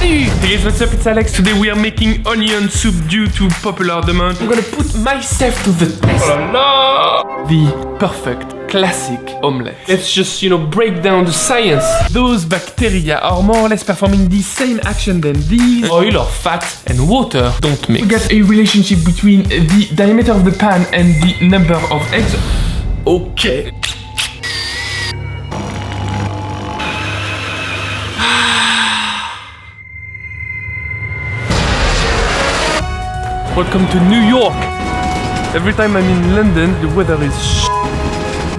Salut! Hey guys, what's up? It's Alex. Today we are making onion soup due to popular demand. I'm gonna put myself to the test. Oh la la! The perfect classic omelette. Let's just, break down the science. Those bacteria are more or less performing the same action than these. Oil or fat and water don't mix. We got a relationship between the diameter of the pan and the number of eggs. Okay. Welcome to New York. Every time I'm in London, the weather is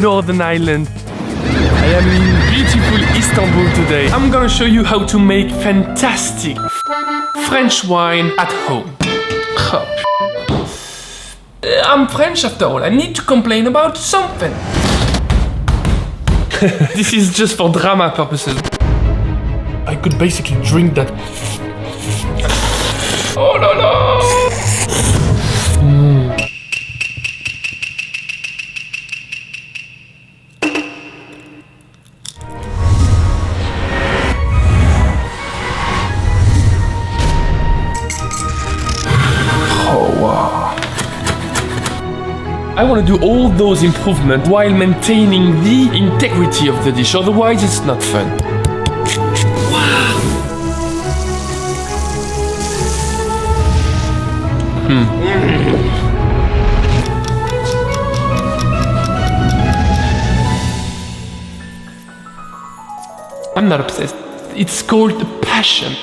Northern Ireland. I am in beautiful Istanbul today. I'm gonna show you how to make fantastic French wine at home. I'm French after all. I need to complain about something. This is just for drama purposes. I could basically drink that. Oh no no! Oh wow. I want to do all those improvements while maintaining the integrity of the dish, otherwise it's not fun. Wow. I'm not obsessed. It's called passion.